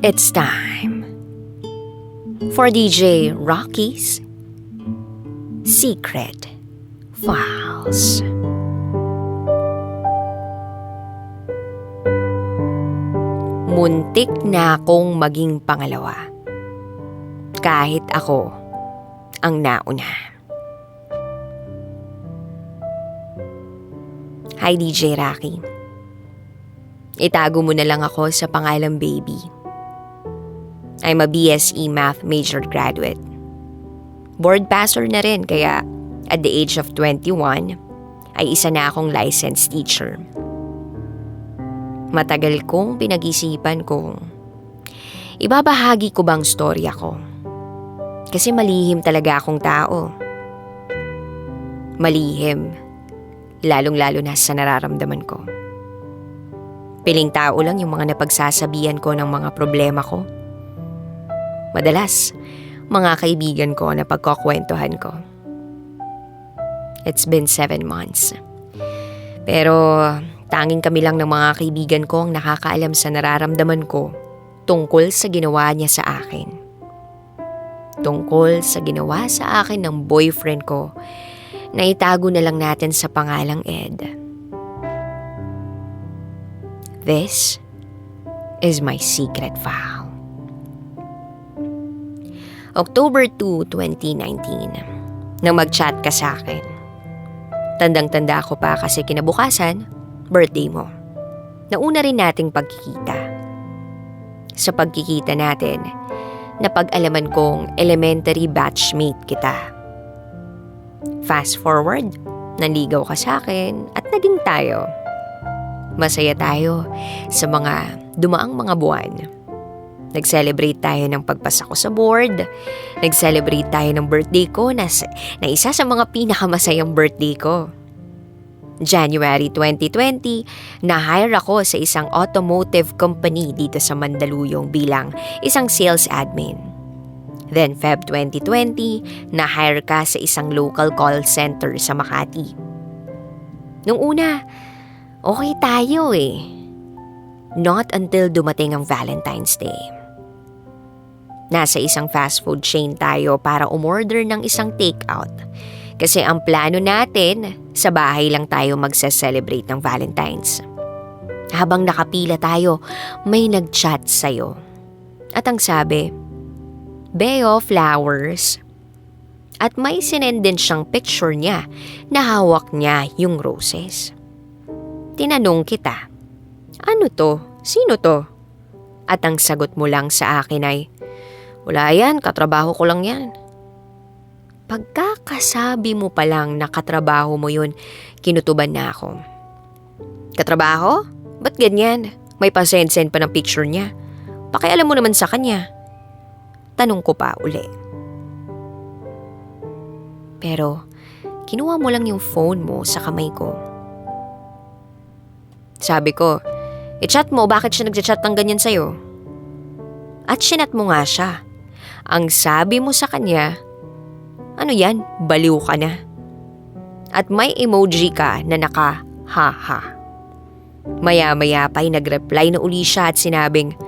It's time for DJ Rocky's Secret Files. Muntik na akong maging pangalawa, kahit ako ang nauna. Hi DJ Rocky. Itago mo na lang ako sa pangalang Baby. I'm a BSE Math major graduate. Board passer na rin, kaya at the age of 21 ay isa na akong licensed teacher. Matagal kong pinag-isipan kung ibabahagi ko bang storya ko. Kasi malihim talaga akong tao. Malihim, lalong-lalo na sa nararamdaman ko. Piling tao lang yung mga napagsasabihan ko ng mga problema ko. Madalas, mga kaibigan ko na pagkukwentuhan ko. It's been 7 months. Pero tanging kami lang ng mga kaibigan ko ang nakakaalam sa nararamdaman ko tungkol sa ginawa niya sa akin. Tungkol sa ginawa sa akin ng boyfriend ko na itago na lang natin sa pangalang Ed. This is my secret file. October 2, 2019, nang mag-chat ka sa akin. Tandang-tanda ko pa kasi kinabukasan, birthday mo. Nauna rin nating pagkikita. Sa pagkikita natin, napag-alaman kong elementary batchmate kita. Fast forward, nanligaw ka sa akin at naging tayo. Masaya tayo sa mga dumaang mga buwan. Nag-celebrate tayo ng pagpasa ko sa board. Nag-celebrate tayo ng birthday ko na isa sa mga pinakamasayang birthday ko. January 2020, na-hire ako sa isang automotive company dito sa Mandaluyong bilang isang sales admin. Then Feb 2020, na-hire ka sa isang local call center sa Makati. Nung una, okay tayo eh. Not until dumating ang Valentine's Day. Nasa isang fast food chain tayo para umorder ng isang takeout. Kasi ang plano natin, sa bahay lang tayo magse-celebrate ng Valentine's. Habang nakapila tayo, may nag-chat sa'yo. At ang sabi, Beo, flowers. At may sinend din siyang picture niya na hawak niya yung roses. Tinanong kita, ano to? Sino to? At ang sagot mo lang sa akin ay, wala yan, katrabaho ko lang yan. Pagkakasabi mo pa lang na katrabaho mo yun, kinutuban na ako. Katrabaho? Ba't ganyan? May pasend-send pa ng picture niya. Pakialam mo naman sa kanya. Tanong ko pa uli. Pero, kinuha mo lang yung phone mo sa kamay ko. Sabi ko, i-chat mo, bakit siya nagchat ng ganyan sa'yo? At sinat mo nga siya. Ang sabi mo sa kanya, ano yan, baliw ka na. At may emoji ka na naka-ha-ha. Maya-maya pa'y nag-reply na uli siya at sinabing,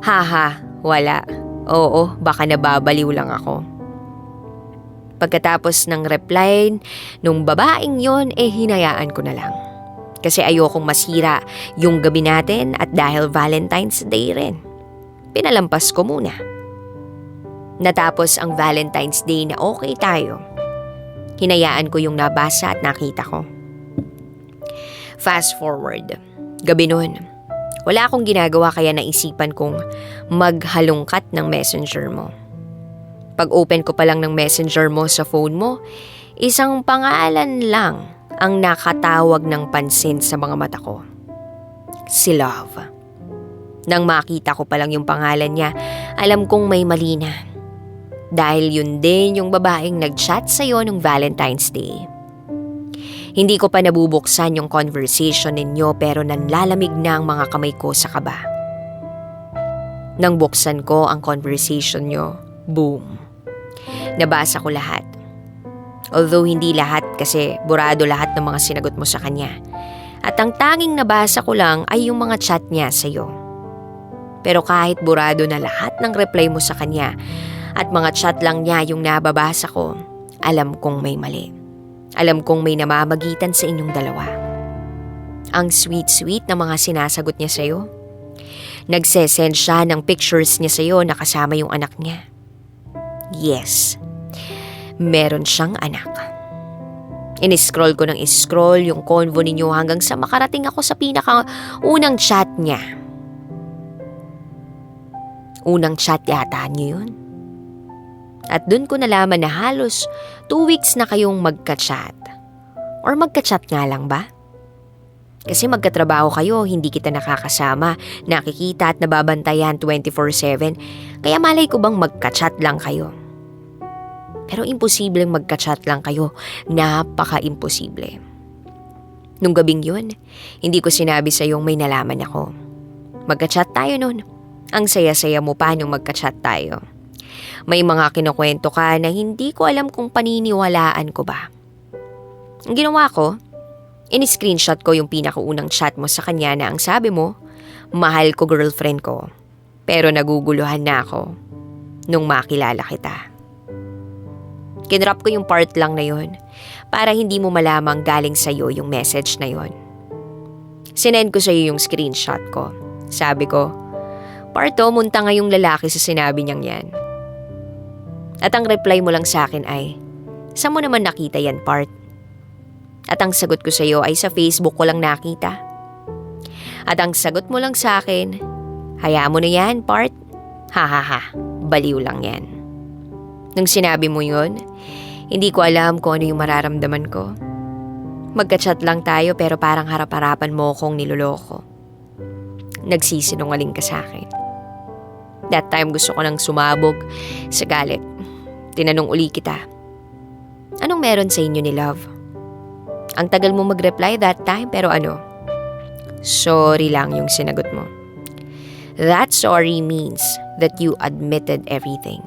ha-ha, wala. Oo, baka nababaliw lang ako. Pagkatapos ng reply nung babaeng yon, hinayaan ko na lang. Kasi ayokong masira yung gabi natin at dahil Valentine's Day rin. Pinalampas ko muna. Natapos ang Valentine's Day na okay tayo. Hinayaan ko yung nabasa at nakita ko. Fast forward. Gabi nun. Wala akong ginagawa kaya naisipan kong maghalungkat ng messenger mo. Pag-open ko pa lang ng messenger mo sa phone mo, isang pangalan lang ang nakatawag ng pansin sa mga mata ko. Si Love. Nang makita ko pa lang yung pangalan niya, alam kong may mali na. Dahil yun din yung babaeng nag-chat sa'yo nung Valentine's Day. Hindi ko pa nabubuksan yung conversation ninyo pero nanlalamig na ang mga kamay ko sa kaba. Nang buksan ko ang conversation nyo, boom. Nabasa ko lahat. Although hindi lahat kasi burado lahat ng mga sinagot mo sa kanya. At ang tanging nabasa ko lang ay yung mga chat niya sa'yo. Pero kahit burado na lahat ng reply mo sa kanya at mga chat lang niya yung nababasa ko, alam kong may mali. Alam kong may namamagitan sa inyong dalawa. Ang sweet-sweet na mga sinasagot niya sa'yo. Nagsesend siya ng pictures niya sa'yo na kasama yung anak niya. Yes, meron siyang anak. In-scroll ko ng scroll yung convo ninyo hanggang sa makarating ako sa pinaka-unang chat niya. Unang chat yata niyo yun. At dun ko nalaman na halos 2 weeks na kayong magka-chat. Or magka-chat nga lang ba? Kasi magkatrabaho kayo, hindi kita nakakasama, nakikita at nababantayan 24/7. Kaya malay ko bang magka-chat lang kayo. Pero imposibleng magka-chat lang kayo. Napaka-imposible. Nung gabing yun, hindi ko sinabi sa'yong may nalaman ako. Magka-chat tayo nun. Ang saya-saya mo pa nung magka-chat tayo. May mga kinukwento ka na hindi ko alam kung paniniwalaan ko ba. Ang ginawa ko, in-screenshot ko yung pinakaunang chat mo sa kanya na ang sabi mo, mahal ko girlfriend ko. Pero naguguluhan na ako nung makilala kita. Kinrap ko yung part lang na yun para hindi mo malamang galing sa'yo yung message na yun. Sinend ko sa'yo yung screenshot ko. Sabi ko, Parto, munta nga yung lalaki sa sinabi niyang yan. At ang reply mo lang sa akin ay, saan mo naman nakita yan, Part? At ang sagot ko sa'yo ay sa Facebook ko lang nakita. At ang sagot mo lang sa akin, hayaan mo na yan, Part. Ha ha ha, baliw lang yan. Nung sinabi mo yun, hindi ko alam kung ano yung mararamdaman ko. Magka-chat lang tayo pero parang harap-harapan mo akong niloloko. Nagsisinungaling ka sa akin. That time gusto ko nang sumabog sa galit. Tinanong uli kita, anong meron sa inyo ni Love? Ang tagal mo mag-reply that time pero ano? Sorry lang yung sinagot mo. That sorry means that you admitted everything.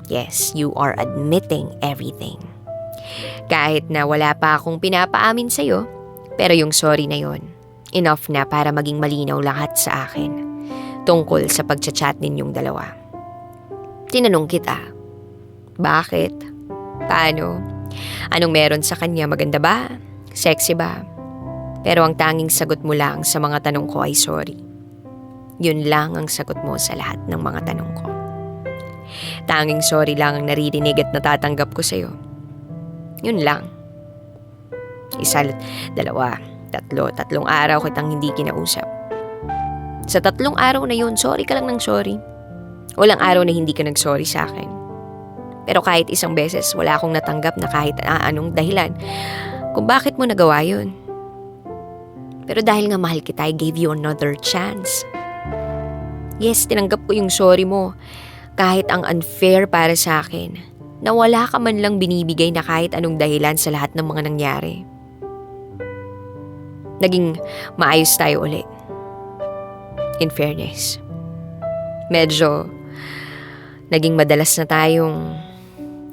Yes, you are admitting everything. Kahit na wala pa akong pinapaamin sa'yo, pero yung sorry na yon, enough na para maging malinaw lahat sa akin tungkol sa pagchat-chat ninyong dalawa. Tinanong kita, bakit? Paano? Anong meron sa kanya? Maganda ba? Sexy ba? Pero ang tanging sagot mo lang sa mga tanong ko ay sorry. Yun lang ang sagot mo sa lahat ng mga tanong ko. Tanging sorry lang ang naririnig at natatanggap ko sa'yo. Yun lang. Isa, dalawa, tatlong araw kitang hindi kinausap. Sa 3 araw na yun, sorry ka lang ng sorry. Walang araw na hindi ka nag-sorry sa akin. Pero kahit isang beses, wala akong natanggap na kahit anong dahilan kung bakit mo nagawa yun. Pero dahil nga mahal kita, I gave you another chance. Yes, tinanggap ko yung sorry mo. Kahit ang unfair para sa akin, na wala ka man lang binibigay na kahit anong dahilan sa lahat ng mga nangyari. Naging maayos tayo ulit. In fairness. Medyo naging madalas na tayong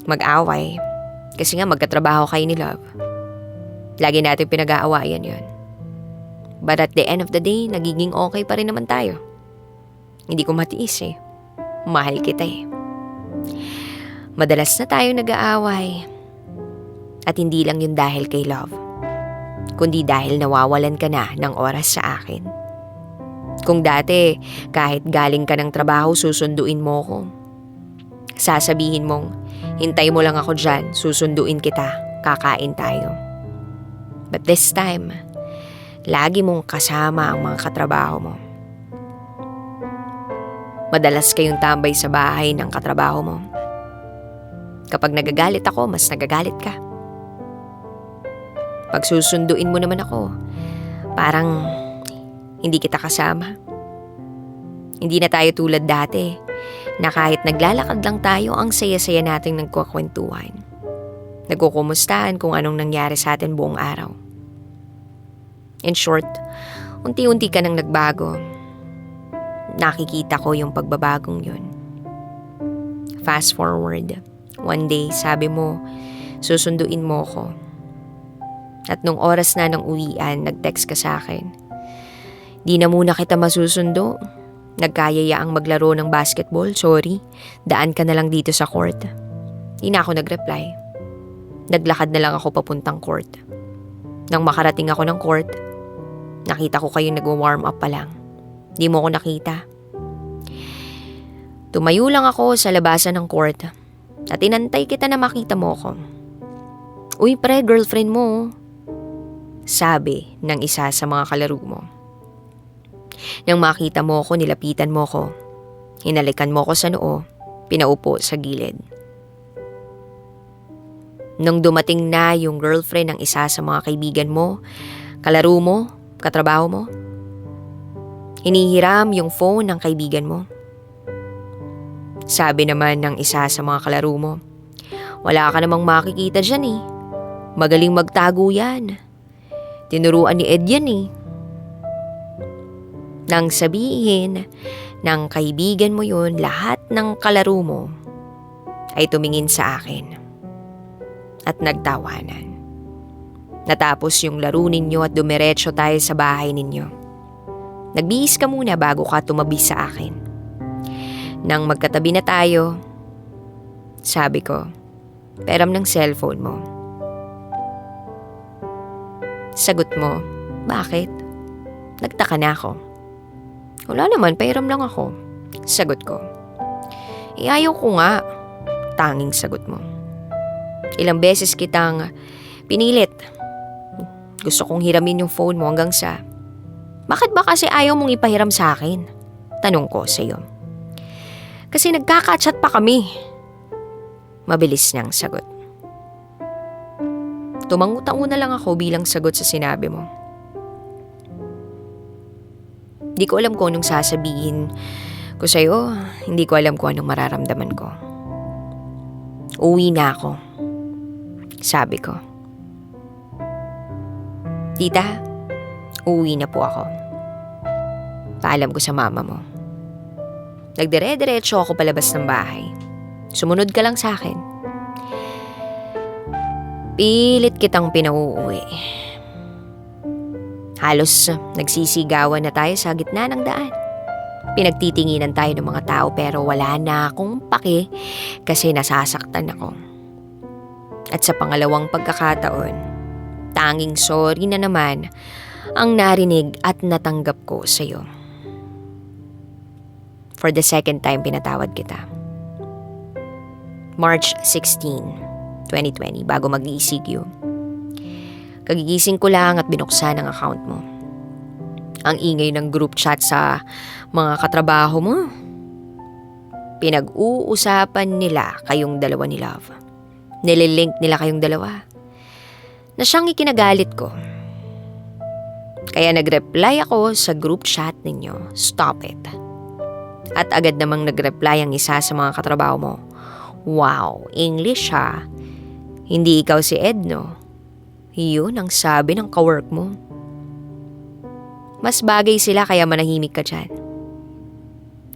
mag-away kasi nga magkatrabaho kayo ni Love. Lagi natin pinag-aawayan yun. But at the end of the day, nagiging okay pa rin naman tayo. Hindi ko matiis eh. Mahal kita eh. Madalas na tayong nag-aaway. At hindi lang yun dahil kay Love, kundi dahil nawawalan ka na ng oras sa akin. Kung dati, kahit galing ka ng trabaho, susunduin mo ko. Sasabihin mong, hintay mo lang ako dyan, susunduin kita, kakain tayo. But this time, lagi mong kasama ang mga katrabaho mo. Madalas kayong tambay sa bahay ng katrabaho mo. Kapag nagagalit ako, mas nagagalit ka. Pag susunduin mo naman ako, parang hindi kita kasama. Hindi na tayo tulad dati na kahit naglalakad lang tayo, ang saya-saya nating nagkukwentuhan. Nagkukumustahan kung anong nangyari sa atin buong araw. In short, unti-unti ka nang nagbago. Nakikita ko yung pagbabagong yun. Fast forward, one day sabi mo, susunduin mo ko. At nung oras na ng uwian, nag-text ka sa akin. Di na muna kita masusundo. Nagkayayaang maglaro ng basketball, sorry. Daan ka na lang dito sa court. Di na ako nag-reply. Naglakad na lang ako papuntang court. Nang makarating ako ng court, nakita ko kayo nag-warm up pa lang. Di mo ako nakita. Tumayo lang ako sa labasan ng court at inantay kita na makita mo ko. Uy pre, girlfriend mo. Sabi ng isa sa mga kalaro mo. Nang makita mo ko, nilapitan mo ko. Hinalikan mo ko sa noo, pinaupo sa gilid. Nung dumating na yung girlfriend ng isa sa mga kaibigan mo, kalaro mo, katrabaho mo, hinihiram yung phone ng kaibigan mo. Sabi naman ng isa sa mga kalaro mo, wala ka namang makikita dyan eh. Magaling magtago yan. Tinuruan ni Ed yan eh. Nang sabihin ng kaibigan mo yun, lahat ng kalaro mo ay tumingin sa akin at nagtawanan. Natapos yung laro ninyo at dumiretso tayo sa bahay ninyo. Nagbihis ka muna bago ka tumabi sa akin. Nang magkatabi na tayo, sabi ko, peram ng cellphone mo. Sagot mo, bakit? Nagtaka na ako. Wala naman, pairam lang ako. Sagot ko. Ayaw ko nga. Tanging sagot mo. Ilang beses kitang pinilit. Gusto kong hiramin yung phone mo hanggang sa, bakit ba kasi ayaw mong ipahiram sa akin? Tanong ko sa iyo. Kasi nagkaka-chat pa kami. Mabilis niyang sagot. Tumangu-tango na lang ako bilang sagot sa sinabi mo. Di ko alam kung anong sasabihin ko sa'yo. Hindi ko alam kung anong mararamdaman ko. Uwi na ako. Sabi ko. Tita, uwi na po ako. Paalam ko sa mama mo. Nagdire-diretso ako palabas ng bahay. Sumunod ka lang sa akin. Pilit kitang pinauuwi. Halos nagsisigawan na tayo sa gitna ng daan. Pinagtitinginan tayo ng mga tao pero wala na akong pake kasi nasasaktan ako. At sa pangalawang pagkakataon, tanging sorry na naman ang narinig at natanggap ko sa iyo. For the second time, pinatawad kita. March 16, 2020, bago mag-ECQ. Kagigising ko lang at binuksan ang account mo. Ang ingay ng group chat sa mga katrabaho mo. Pinag-uusapan nila kayong dalawa ni Love. Nililink nila kayong dalawa. Na siyang ikinagalit ko. Kaya nag-reply ako sa group chat ninyo, stop it. At agad namang nag-reply ang isa sa mga katrabaho mo. Wow, English ha. Hindi ikaw si Ed, no? Yun ang sabi ng kawork mo. Mas bagay sila kaya manahimik ka dyan.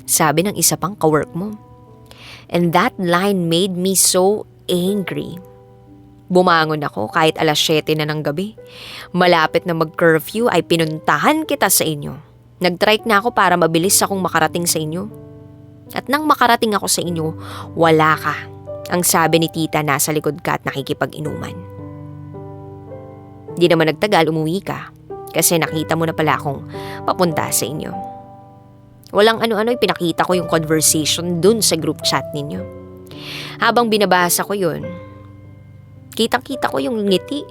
Sabi ng isa pang kawork mo. And that line made me so angry. Bumangon ako kahit 7:00 na ng gabi. Malapit na mag-curfew ay pinuntahan kita sa inyo. Nag-trike na ako para mabilis akong makarating sa inyo. At nang makarating ako sa inyo, wala ka. Ang sabi ni tita, nasa likod ka at nakikipag-inuman. Di naman nagtagal, umuwi ka. Kasi nakita mo na pala akong papunta sa inyo. Walang ano-ano, pinakita ko yung conversation dun sa group chat ninyo. Habang binabasa ko yun, kitang-kita ko yung ngiti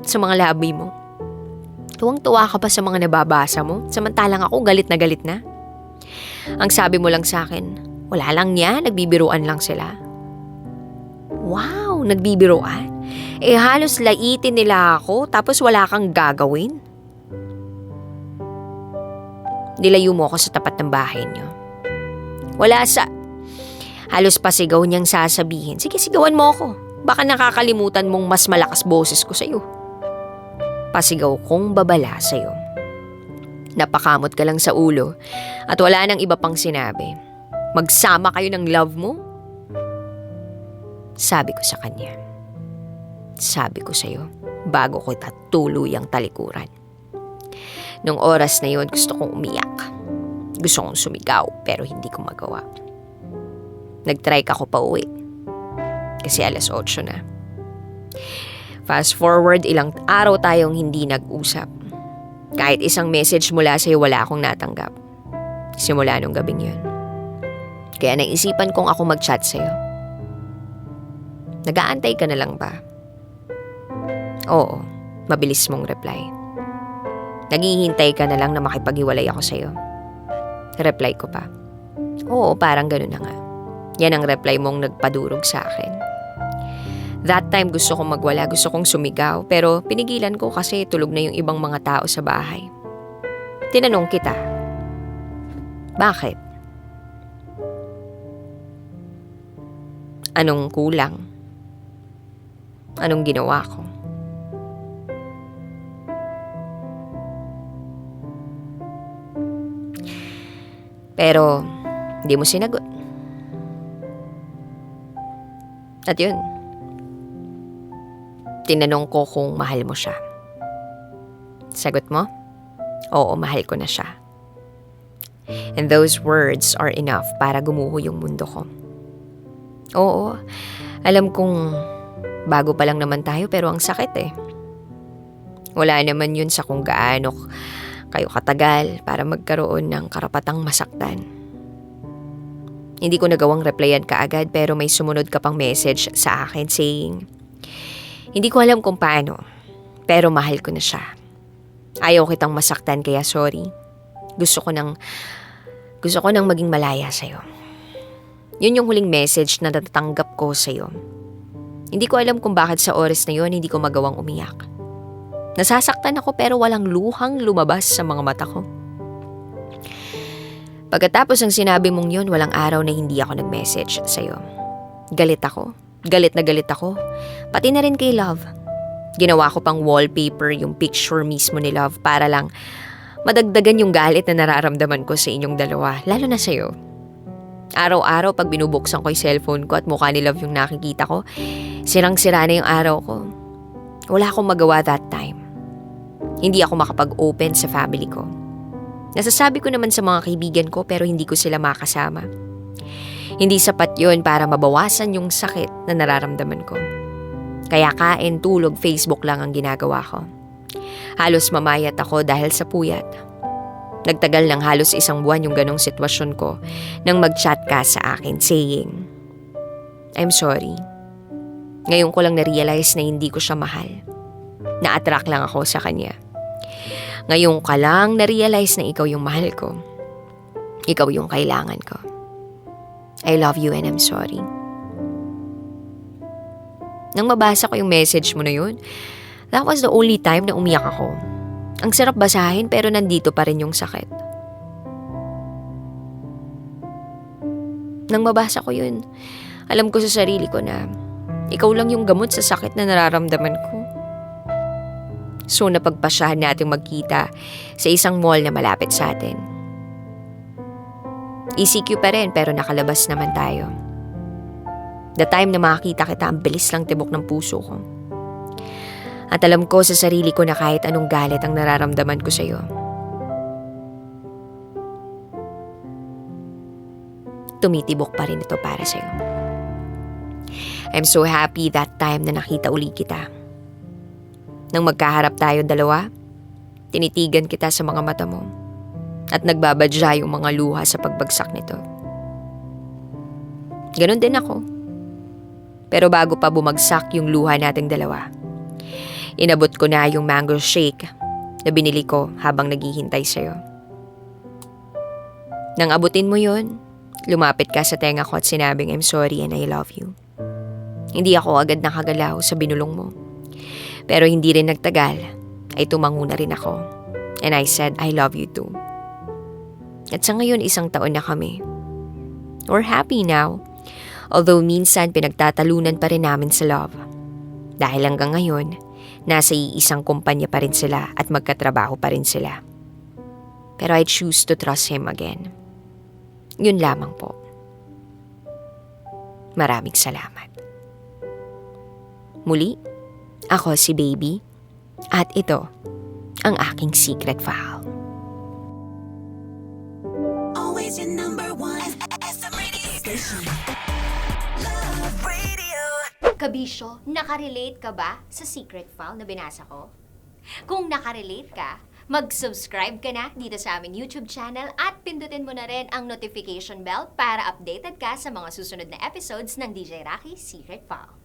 sa mga labi mo. Tuwang-tuwa ka pa sa mga nababasa mo, samantalang ako galit na. Ang sabi mo lang sa akin, wala lang yan, nagbibiruan lang sila. Wow, nagbibiruan? Halos laitin nila ako tapos wala kang gagawin. Nilayo mo ako sa tapat ng bahay niyo. Halos pasigaw niyang sasabihin, sige sigawan mo ako. Baka nakakalimutan mong mas malakas boses ko sa'yo. Pasigaw kong babala sa'yo. Napakamot ka lang sa ulo at wala nang iba pang sinabi. Magsama kayo ng love mo? Sabi ko sa kanya. Sabi ko sa'yo, bago ko tuluyang talikuran. Nung oras na yun, gusto kong umiyak. Gusto kong sumigaw pero hindi ko magawa. Nag-try ako pa uwi. Kasi 8:00 na. Fast forward, ilang araw tayong hindi nag-usap. Kahit isang message mula sa'yo wala akong natanggap. Simula nung gabing yun. Kaya naisipan kong ako mag-chat sa'yo. Nag-aantay ka na lang ba? Oo, mabilis mong reply. Naghihintay ka na lang na makipaghiwalay ako sa'yo. Reply ko pa. Oo, parang ganun na nga. Yan ang reply mong nagpadurog sa akin. That time gusto kong magwala, gusto kong sumigaw, pero pinigilan ko kasi tulog na yung ibang mga tao sa bahay. Tinanong kita, bakit? Anong kulang? Anong ginawa ko? Pero hindi mo sinagot. At yun, tinanong ko kung mahal mo siya. Sagot mo? Oo, mahal ko na siya. And those words are enough para gumuho yung mundo ko. Oo, alam kong bago pa lang naman tayo pero ang sakit eh. Wala naman yun sa kung gaano kayo katagal para magkaroon ng karapatang masaktan. Hindi ko nagawang replyan kaagad pero may sumunod ka pang message sa akin saying, hindi ko alam kung paano, pero mahal ko na siya. Ayaw kitang masaktan kaya sorry. Gusto ko nang maging malaya sa'yo. Yun yung huling message na natatanggap ko sa'yo. Hindi ko alam kung bakit sa oras na yun hindi ko magawang umiyak. Nasasaktan ako pero walang luhang lumabas sa mga mata ko. Pagkatapos ng sinabi mong yun, walang araw na hindi ako nag-message sa'yo. Galit ako. Galit na galit ako. Pati na rin kay Love. Ginawa ko pang wallpaper yung picture mismo ni Love para lang madagdagan yung galit na nararamdaman ko sa inyong dalawa, lalo na sa'yo. Araw-araw pag binubuksan ko yung cellphone ko at mukha ni Love yung nakikita ko, sirang-sira na yung araw ko. Wala akong magawa that time. Hindi ako makapag-open sa family ko. Nasasabi ko naman sa mga kaibigan ko pero hindi ko sila makasama. Hindi sapat yun para mabawasan yung sakit na nararamdaman ko. Kaya kain, tulog, Facebook lang ang ginagawa ko. Halos mamayat ako dahil sa puyat. Nagtagal ng halos 1 buwan yung ganong sitwasyon ko nang mag-chat ka sa akin saying, I'm sorry. Ngayon ko lang na-realize na hindi ko siya mahal. Na-attract lang ako sa kanya. Ngayon ka lang na-realize na ikaw yung mahal ko. Ikaw yung kailangan ko. I love you and I'm sorry. Nang mabasa ko yung message mo na yun, that was the only time na umiyak ako. Ang sarap basahin pero nandito pa rin yung sakit. Nang mabasa ko yun, alam ko sa sarili ko na ikaw lang yung gamot sa sakit na nararamdaman ko. So napagpasyahan natin magkita sa isang mall na malapit sa atin. ECQ pa rin pero nakalabas naman tayo. The time na makakita kita, ang bilis lang tibok ng puso ko. At alam ko sa sarili ko na kahit anong galit ang nararamdaman ko sa'yo, tumitibok pa rin ito para sa'yo. I'm so happy that time na nakita uli kita. Nang magkaharap tayo dalawa, tinitigan kita sa mga mata mo at nagbabadya yung mga luha sa pagbagsak nito. Ganon din ako. Pero bago pa bumagsak yung luha nating dalawa, inabot ko na yung mango shake na binili ko habang naghihintay sa'yo. Nang abutin mo yun, lumapit ka sa tenga ko at sinabing I'm sorry and I love you. Hindi ako agad nakagalaw sa binulong mo. Pero hindi rin nagtagal, ay tumango na rin ako. And I said, I love you too. At sa ngayon, 1 taon na kami. We're happy now. Although minsan pinagtatalunan pa rin namin sa Love. Dahil hanggang ngayon, nasa iisang kumpanya pa rin sila at magkatrabaho pa rin sila. Pero I choose to trust him again. Yun lamang po. Maraming salamat. Muli, ako si Baby at ito ang aking secret file. is your number one FM radio station. Love Radio. Kabisyo, nakarelate ka ba sa secret file na binasa ko? Kung nakarelate ka, mag-subscribe ka na dito sa aming YouTube channel at pindutin mo na rin ang notification bell para updated ka sa mga susunod na episodes ng DJ Rocky Secret File.